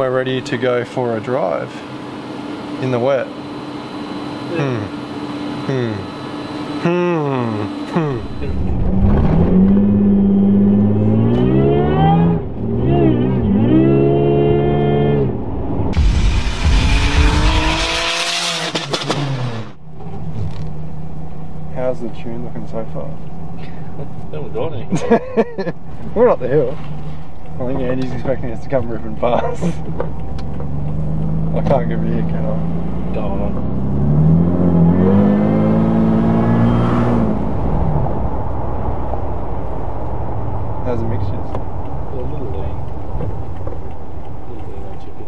We're ready to go for a drive in the wet. How's the tune looking so far? Haven't got any. We're up the hill. I think Andy's expecting us to come ripping past. I can't give you a can I? Go on. How's the mixtures? A little lean. On chicken.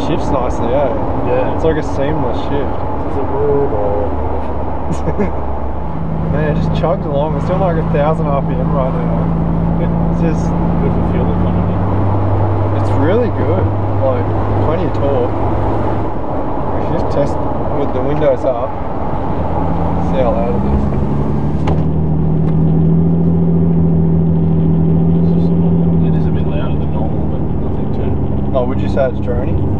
Shifts nicely, eh? Yeah. It's like a seamless shift. Is it rude or Man, it just chugs along. It's still like 1,000 RPM right now. It's just good for fuel economy? It's really good. Like plenty of torque. We should just test with the windows up. See how loud it is. It is a bit louder than normal, but nothing too. Oh, would you say it's drony?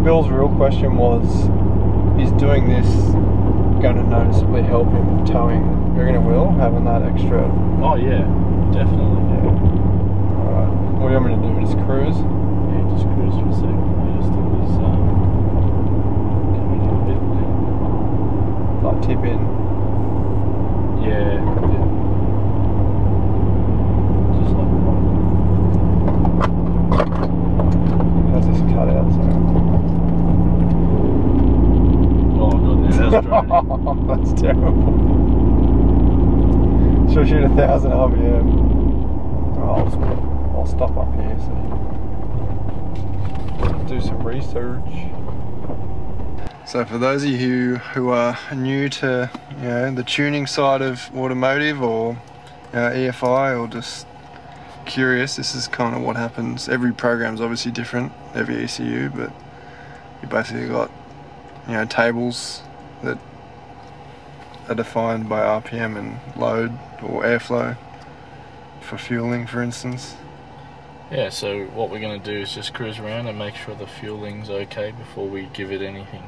Bill's real question was, is doing this going to noticeably help him towing? You reckon it will, having that extra? Oh yeah, definitely. Yeah. Alright, what do you want me to do, just cruise? Yeah, just cruise for a second. I just thought it was coming in a bit. Like tip in? Yeah. Just like How's this cut out, so? That's terrible. She'll shoot 1,000 RPM. I'll stop up here so do some research. So for those of you who are new to the tuning side of automotive or EFI or just curious, this is kind of what happens. Every program's obviously different, every ECU, but you basically got tables that are defined by RPM and load or airflow for fueling, for instance. Yeah, so what we're going to do is just cruise around and make sure the fueling's okay before we give it anything.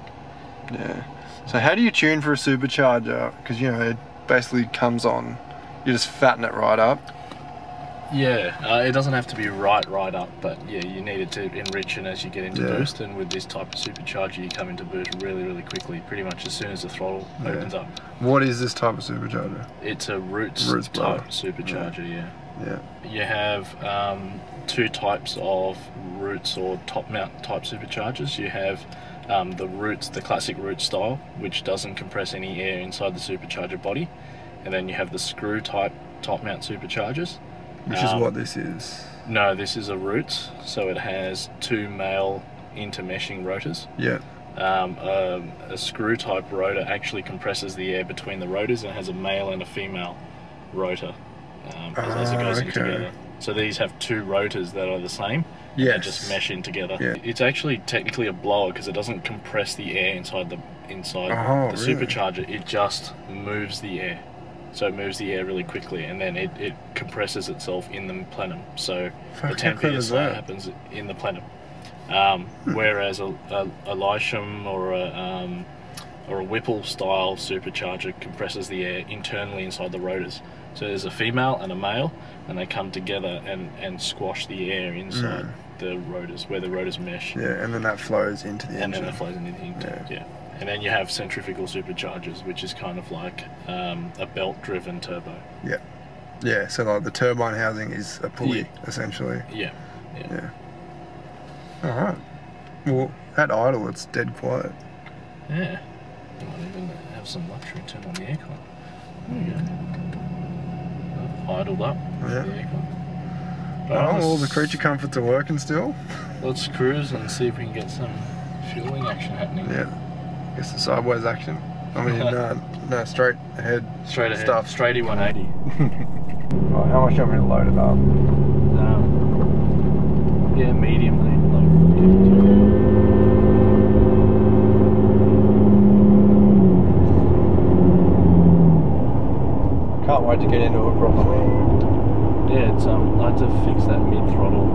Yeah. So how do you tune for a supercharger? Because it basically comes on, you just fatten it right up. Yeah, it doesn't have to be right up, but yeah, you need it to enrich it as you get into boost, and with this type of supercharger you come into boost really quickly, pretty much as soon as the throttle opens up. What is this type of supercharger? It's a roots type supercharger, yeah. You have two types of roots or top mount type superchargers. You have the roots, the classic root style, which doesn't compress any air inside the supercharger body, and then you have the screw type top mount superchargers. Which is what this is? No, this is a roots, so it has two male intermeshing rotors. Yeah. A screw type rotor actually compresses the air between the rotors and has a male and a female rotor as it goes in together. So these have two rotors that are the same. Yes. And just mesh in together. Yeah. It's actually technically a blower because it doesn't compress the air inside the supercharger. It just moves the air. So it moves the air really quickly, and then it compresses itself in the plenum. So the 10 psi happens in the plenum. Whereas a Lysham or a Whipple style supercharger compresses the air internally inside the rotors. So there's a female and a male, and they come together and squash the air inside the rotors, where the rotors mesh. Yeah, and then that flows into the engine. And then that flows into the engine, yeah. And then you have centrifugal superchargers, which is kind of like a belt-driven turbo. Yeah. Yeah, so like the turbine housing is a pulley, essentially. Yeah. Alright. Well, at idle, it's dead quiet. Yeah. You might even have some luxury turn on the aircon. There we go. Idled up with the aircon. All the creature comforts are working still. Let's cruise and see if we can get some fueling action happening. Yeah. Guess the sideways action. I mean, no, straight ahead. Straight ahead. Stuff. Straighty 180. Right, how much do you want me to load it up? I had to fix that mid-throttle.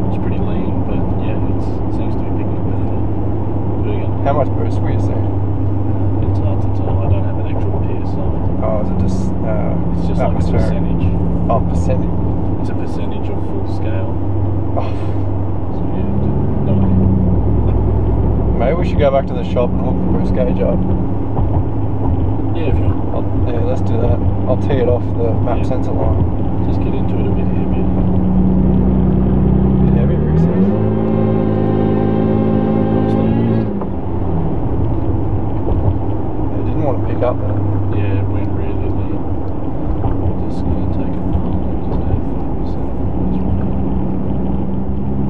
It's pretty lean, but yeah, it seems to be picking up better now. How much boost were you seeing? It's hard to tell. I don't have an actual PSI. Oh, is it just it's just like a percentage. Oh, percentage. It's a percentage of full scale. Oh. So yeah, no idea. Maybe we should go back to the shop and hook the boost gauge up. Yeah, if you want. Yeah, let's do that. I'll tee it off the map sensor line. Just get into it a bit heavier. A bit heavy, Rick says. It didn't want to pick up that. Yeah, it went really lean. I'm just going to take it down and just add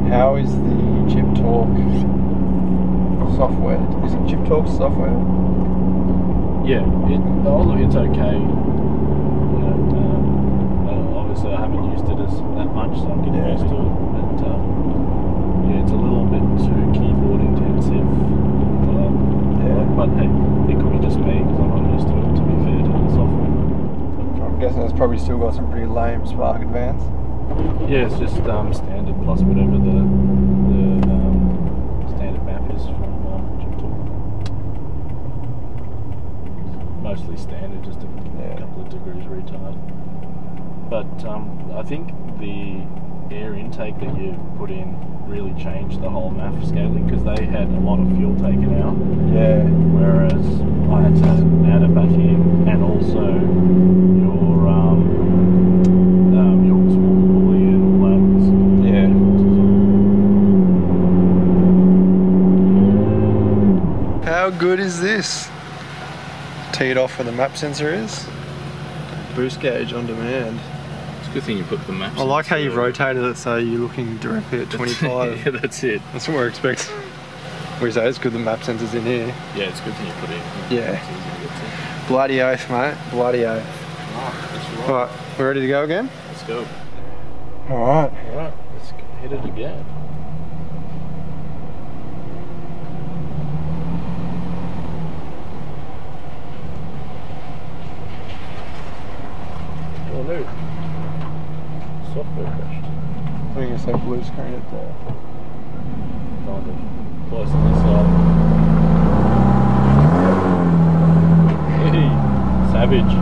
5%. How is the chip torque software? Is it chip torque software? Yeah, it's okay. You know, obviously I haven't used it that much, so I'm getting used to it. But yeah, it's a little bit too keyboard intensive. But hey, it could be just me because I'm not used to it. To be fair to the software. I'm guessing it's probably still got some pretty lame Spark Advance. Yeah, it's just standard plus whatever the standard map is from chip torque. Mostly standard, just a couple of degrees retard. But I think the air intake that you put in really changed the whole MAF scaling because they had a lot of fuel taken out. Yeah. Whereas I had to add it back in, and also your small pulley and all that was different. How good is this? Tee it off where the map sensor is. Boost gauge on demand. It's a good thing you put the maps. I like how you've rotated it so you're looking directly at 25. Yeah, that's it. That's what we're expecting. We say it's good the map sensor's in here. Yeah, it's a good thing you put it in. Yeah. Bloody oath, mate. Bloody oath. Right. Alright, we're ready to go again? Let's go. Alright. Alright, let's hit it again. Oh no. Software crashed. I think it's like blue screen at the... Kind of. Close on this side. Hey, savage.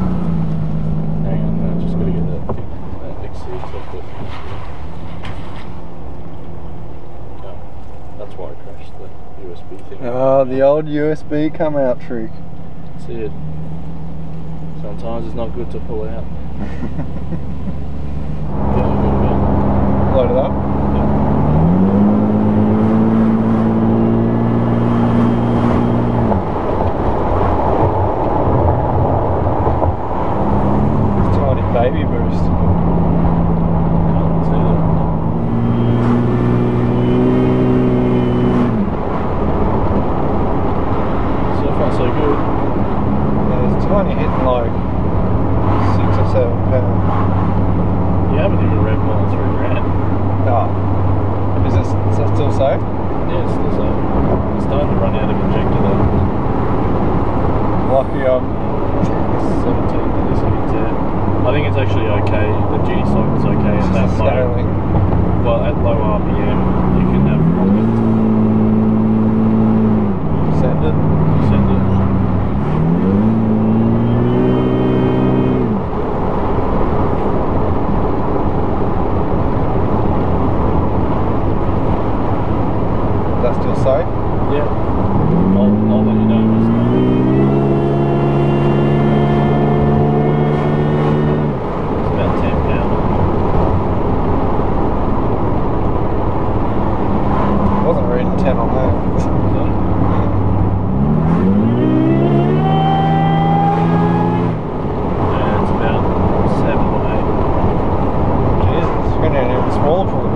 Hang on, I just gotta get that exceed software. Oh, that's why I crashed the USB thing. Oh, the old USB come out trick. See it. Sometimes it's not good to pull out. Load it up. Tiny baby boost. Can't see that. So far so good. Yeah, it's tiny hitting like 6 or 7 pounds. You haven't even read more than 3 grand. Oh. Is that still safe? Yeah, it's still safe. It's starting to run out of injector though. Lucky 17 for this kit, yeah. I think it's actually okay. The duty cycle's okay at that low. scaling. Well, at low RPM, you can have longer. Send it. Send it. That's still safe? Yeah. I'll let you know if it's not. It's about 10 pounds. I wasn't reading 10 on that. And it's about 7 or 8. Jesus, you're going to need an even smaller pool.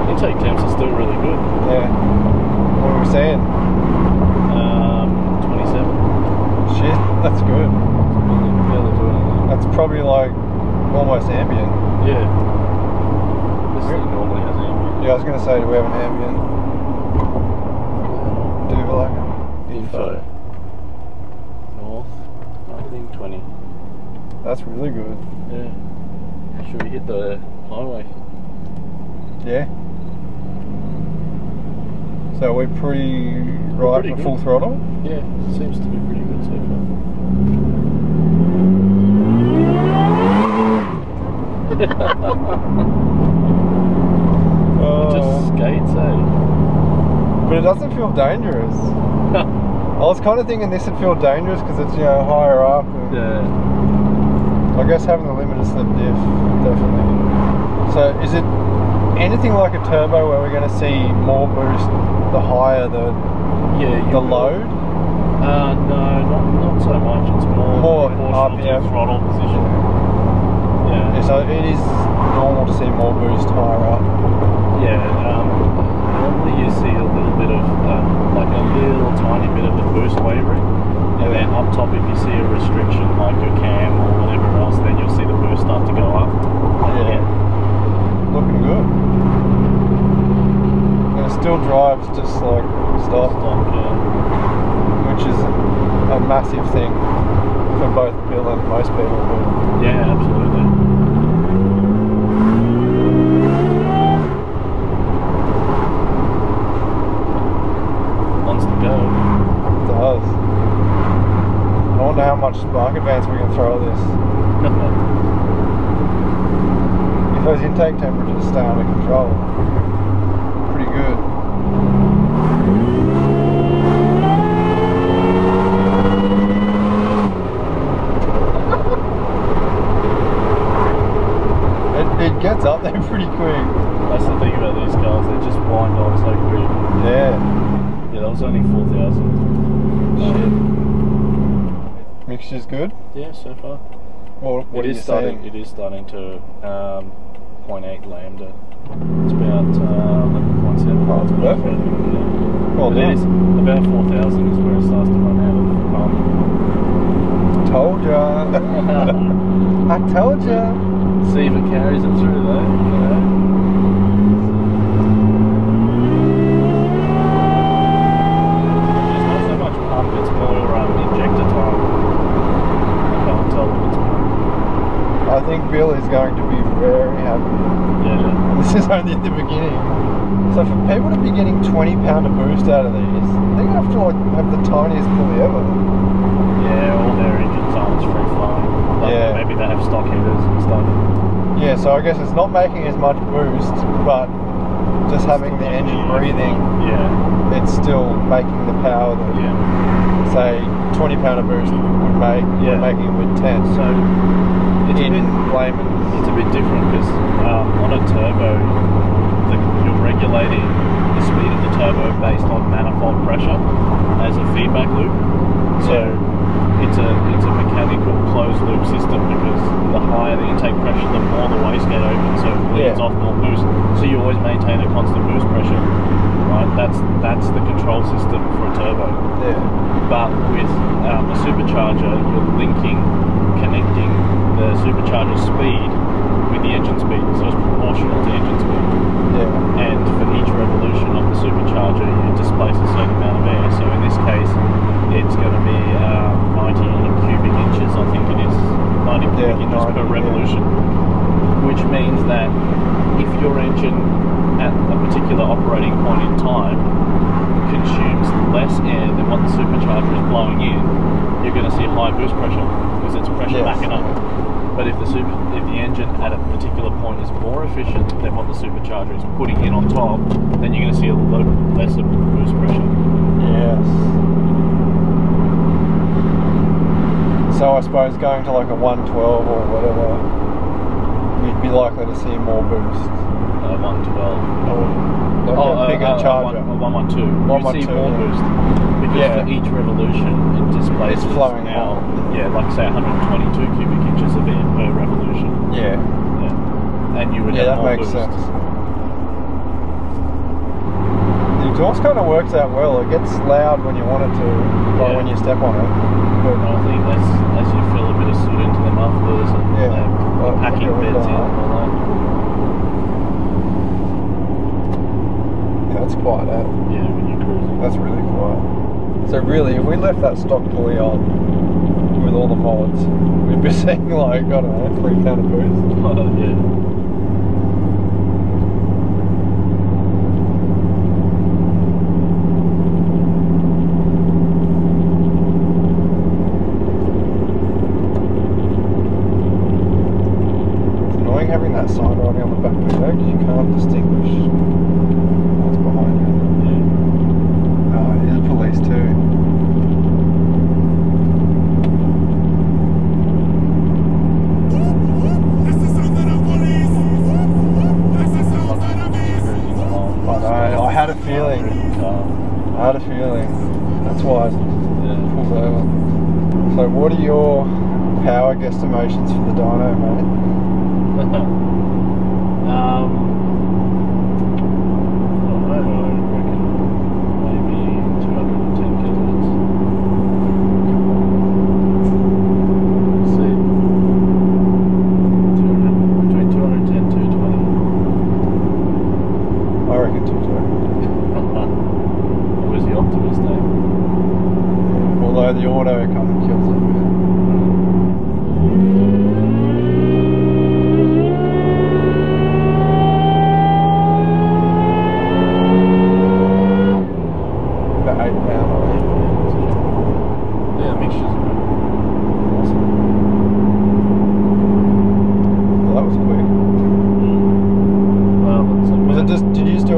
Intake temps are still really good. Yeah. What were we saying? 27. Shit, that's good. Fairly good. That's probably like almost ambient. Yeah. This thing normally has ambient. Yeah, I was going to say, do we have an ambient? Do we like an Info. North, I think 20. That's really good. Yeah. Should we hit the highway? Yeah. So we're pretty right for full throttle? Yeah, seems to be pretty good so far. It just skates, eh? But it doesn't feel dangerous. I was kind of thinking this would feel dangerous because it's, you know, higher up. And Yeah. I guess having the limited slip diff, definitely. So is it anything like a turbo where we're going to see more boost the higher the load? No, not so much. It's more proportional RPM to throttle position. Yeah. So it is normal to see more boost higher up. Yeah. Normally you see a little bit of like a little tiny bit of the boost wavering, and then up top if you see a restriction like your cam or whatever else, then you'll see the boost start to go up. Yeah. Looking good. And it still drives just like stock, which is a massive thing for both Bill and most people. Yeah, absolutely. Wants to go. It does. I wonder how much spark advance we can throw at this. If those intake temperatures stay under control, pretty good. It gets up there pretty quick. That's the thing about these cars, they just wind on so quick. Yeah. Yeah, that was only 4,000. Shit. Mixture's good? Yeah, so far. What are you saying? It is starting to 0.8 lambda. It's about 11.7. Oh, it's perfect. Yeah. Well But it is about 4,000 is where it starts to run out of pump. Told ya. I told ya. See if it carries it through though, you know. There's not so much pump, it's more injector time. I can't tell if it's pump. I think Bill is going to be very happy. Yeah. This is only at the beginning. So for people to be getting 20 pound of boost out of these, they're going to have to like have the tiniest pulley ever. Yeah, all their engines aren't free flowing. Like Yeah. Maybe they have stock headers and stuff. Yeah, so I guess it's not making as much boost, but just having the engine breathing, Yeah. it's still making the power that, Yeah. say, 20 pound of boost would make. Yeah. We're making it with 10. So it's in layman's. It's a bit different because on a turbo, you're regulating the speed of the turbo based on manifold pressure as a feedback loop. So it's a mechanical closed loop system because the higher the intake pressure, the more the wastegate opens, so it leads off more boost. So you always maintain a constant boost pressure, right? That's the control system for a turbo. Yeah. But with a supercharger, you're connecting the supercharger speed with the engine speed, so it's proportional to engine speed. Yeah. And for each revolution of the supercharger, you displace a certain amount of air. So in this case, it's going to be 90 cubic inches, I think it is, 90 cubic inches per revolution, which means that if your engine at a particular operating point in time consumes less air than what the supercharger is blowing in, you're going to see high boost pressure because it's pressure backing up. But if the engine at a particular point is more efficient than what the supercharger is putting in on top, then you're going to see a lesser boost pressure. Yes. So I suppose going to like a 112 or whatever, you'd be likely to see more boost. 112. Or like a bigger charger. 112. You see more boost because for each revolution it displaces it's flowing now. Yeah, like say 122 cubic inches of air per revolution. Yeah. And you would have that more makes boost. sense. The exhaust kind of works out well. It gets loud when you want it to, like when you step on it. But I think as you fill a bit of soot into the mufflers and the packing beds in and all that. Yeah, that's quiet. Yeah, when you're cruising. That's really quiet. So really, if we left that stock pulley on with all the mods, we'd be seeing like, I don't know, 3 pound of boost. Oh, yeah. Having that sign riding on the back of the deck, you can't distinguish what's behind you. Yeah. Oh, it is police too. But I had a feeling. I had a feeling. That's why I pulled over. So what are your power guesstimations for the dyno, mate? I don't know, I reckon maybe 210 kilowatts. See, between 210 and 220. I reckon 220. Always the optimist, eh? Although the auto kind of kills it a bit.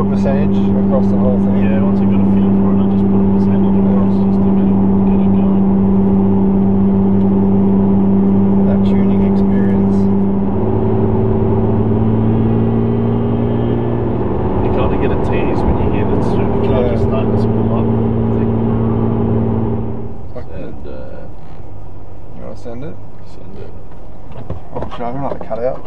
Percentage across the whole thing? Yeah, once I got a feel for it, I just put a percentage across just to get it going. That tuning experience. You kind of get a tease when you hear the supercharger starting to spool up. And, you want to send it? Send it. Oh, should I have another cutout?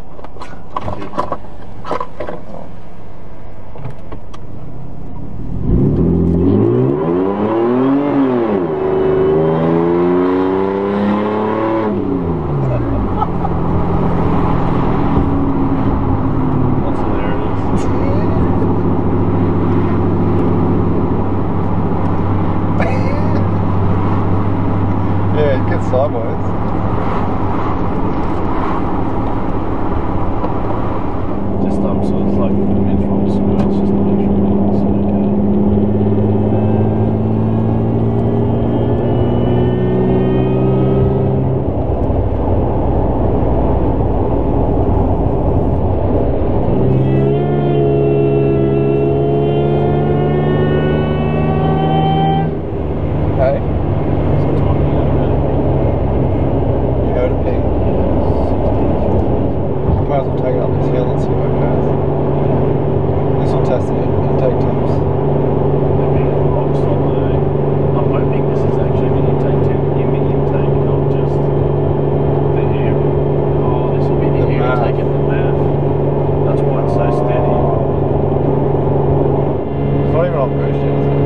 Sideways. Just so it's like mid-throttle skirts, just to make sure it's okay. Hey? Might as well take it up this hill and see what it goes. This will test the intake temps. I'm hoping this is actually the intake temp in the intake, not just the air. Oh, this will be the air intake at the math. That's why it's so steady. It's not even off boost yet, is it?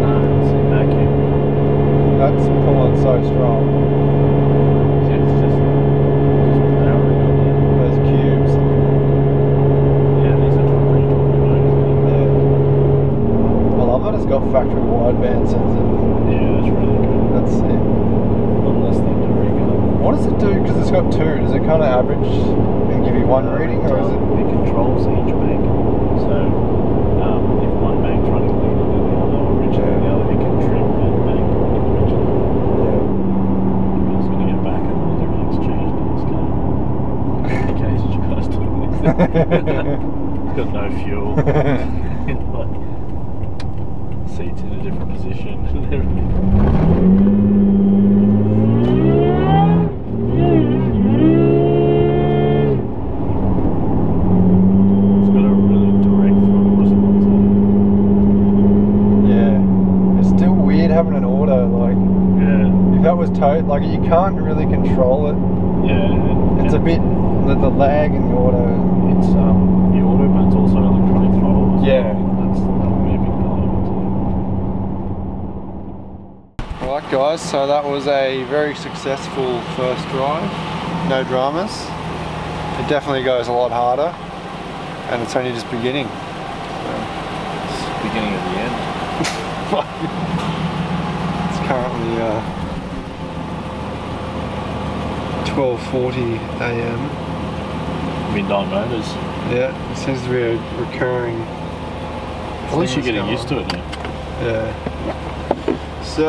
No, it's in vacuum. That's pulling so strong. It's just powering on there. Those cubes. Yeah, these are pretty good. Yeah. I love that it's got factory wideband sensor. Yeah, that's really good. That's it. One less thing to rig up. What does it do? Because it's got 2. Does it kind of average and give you one reading, or is it? It controls each bank. So if one bank's running leaner than the other, or richer than the other, it can trim that bank individually. Yeah. I'm just going to get back and everything's changed in this car. In case you guys doing this. It's got no fuel. Like, seats in a different position and everything. It's got a really direct throttle response. Yeah. It's still weird having an auto, like, Yeah. if that was towed, like, you can't really control it. Yeah. It's a bit, the lag in the auto. It's the auto, but it's also electronic throttle as well. Yeah. That'll be a big part of it too. Alright guys, so that was a very successful first drive. No dramas. It definitely goes a lot harder, and it's only just beginning. It's the beginning of the end. currently 12:40 AM. Midnight motors. Yeah, it seems to be a recurring. At least you're getting used to it now. Yeah. So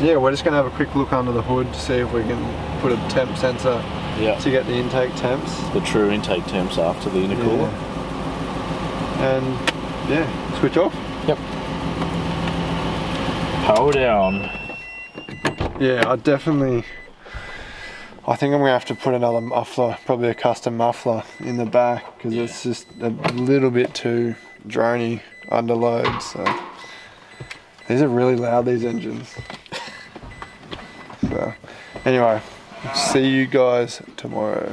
yeah, we're just gonna have a quick look under the hood to see if we can put a temp sensor to get the intake temps. The true intake temps after the intercooler. Yeah. And yeah, switch off. Yep. Hold down. Yeah, I think I'm gonna have to put another muffler, probably a custom muffler in the back, because it's just a little bit too drony under load. So these are really loud, these engines. So anyway, see you guys tomorrow.